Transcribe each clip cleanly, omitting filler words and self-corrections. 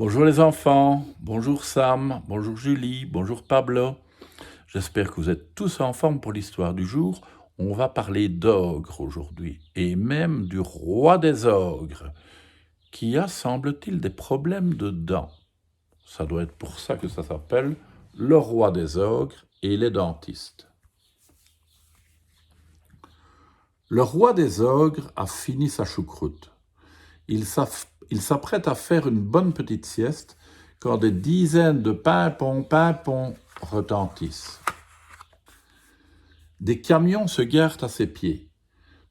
Bonjour les enfants, bonjour Sam, bonjour Julie, bonjour Pablo. J'espère que vous êtes tous en forme pour l'histoire du jour. On va parler d'ogres aujourd'hui, et même du roi des ogres, qui a, semble-t-il, des problèmes de dents. Ça doit être pour ça que ça s'appelle le roi des ogres et les dentistes. Le roi des ogres a fini sa choucroute. Il s'apprête à faire une bonne petite sieste quand des dizaines de pimpons retentissent. Des camions se garent à ses pieds.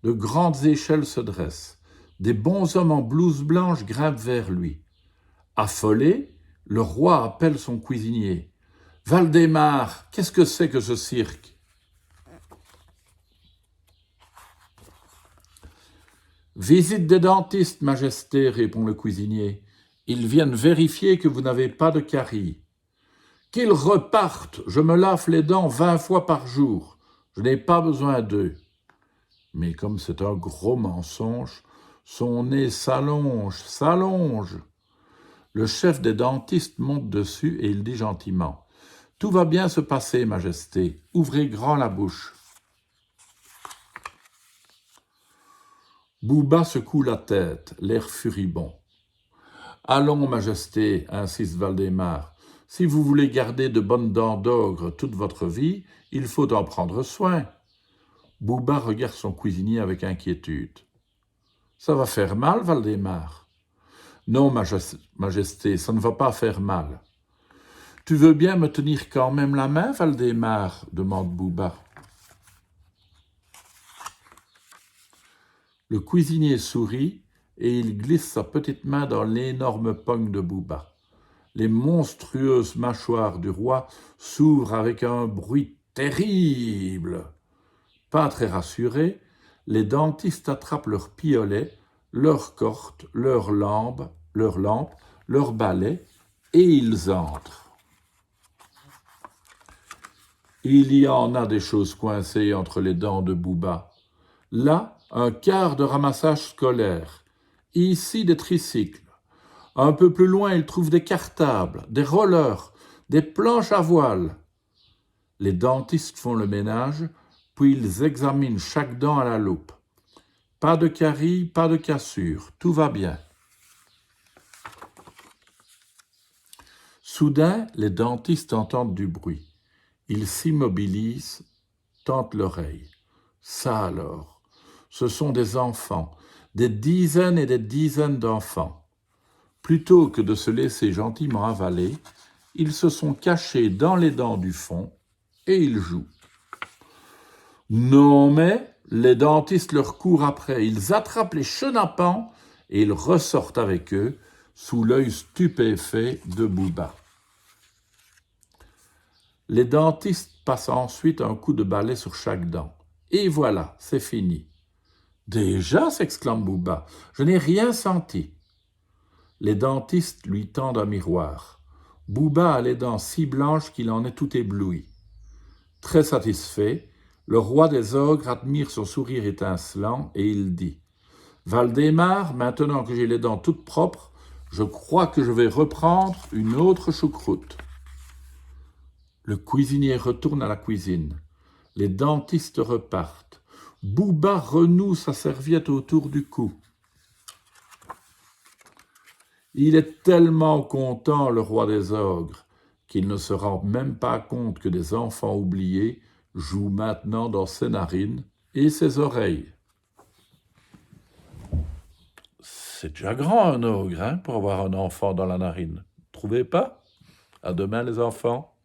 De grandes échelles se dressent. Des bonshommes en blouse blanche grimpent vers lui. Affolé, le roi appelle son cuisinier. « Valdemar, qu'est-ce que c'est que ce cirque ?» « Visite des dentistes, Majesté, répond le cuisinier. Ils viennent vérifier que vous n'avez pas de caries. Qu'ils repartent, je me lave les dents 20 fois par jour. Je n'ai pas besoin d'eux. Mais comme c'est un gros mensonge, son nez s'allonge. Le chef des dentistes monte dessus et il dit gentiment « Tout va bien se passer, Majesté. Ouvrez grand la bouche. » Bouba secoue la tête, l'air furibond. « Allons, Majesté, insiste Valdemar. Si vous voulez garder de bonnes dents d'ogre toute votre vie, il faut en prendre soin. » Bouba regarde son cuisinier avec inquiétude. « Ça va faire mal, Valdemar ?»« Non, Majesté, ça ne va pas faire mal. »« Tu veux bien me tenir quand même la main, Valdemar ?» demande Bouba. Le cuisinier sourit et il glisse sa petite main dans l'énorme pogne de Bouba. Les monstrueuses mâchoires du roi s'ouvrent avec un bruit terrible. Pas très rassurés, les dentistes attrapent leurs piolets, leurs cordes, leurs lampes, leurs balais, et ils entrent. Il y en a des choses coincées entre les dents de Bouba. Là, un quart de ramassage scolaire. Ici, des tricycles. Un peu plus loin, il trouve des cartables, des rollers, des planches à voile. Les dentistes font le ménage, puis ils examinent chaque dent à la loupe. Pas de caries, pas de cassure, tout va bien. Soudain, les dentistes entendent du bruit. Ils s'immobilisent, tentent l'oreille. Ça alors, ce sont des enfants, des dizaines et des dizaines d'enfants. Plutôt que de se laisser gentiment avaler, ils se sont cachés dans les dents du fond et ils jouent. Non mais, les dentistes leur courent après, ils attrapent les chenapans et ils ressortent avec eux sous l'œil stupéfait de Bouba. Les dentistes passent ensuite un coup de balai sur chaque dent. Et voilà, c'est fini. Déjà, s'exclame Bouba, je n'ai rien senti. Les dentistes lui tendent un miroir. Bouba a les dents si blanches qu'il en est tout ébloui. Très satisfait, le roi des ogres admire son sourire étincelant et il dit « Valdemar, maintenant que j'ai les dents toutes propres, je crois que je vais reprendre une autre choucroute. » Le cuisinier retourne à la cuisine. Les dentistes repartent. Bouba renoue sa serviette autour du cou. Il est tellement content, le roi des ogres, qu'il ne se rend même pas compte que des enfants oubliés jouent maintenant dans ses narines et ses oreilles. C'est déjà grand un ogre, pour avoir un enfant dans la narine. Trouvez pas? À demain les enfants.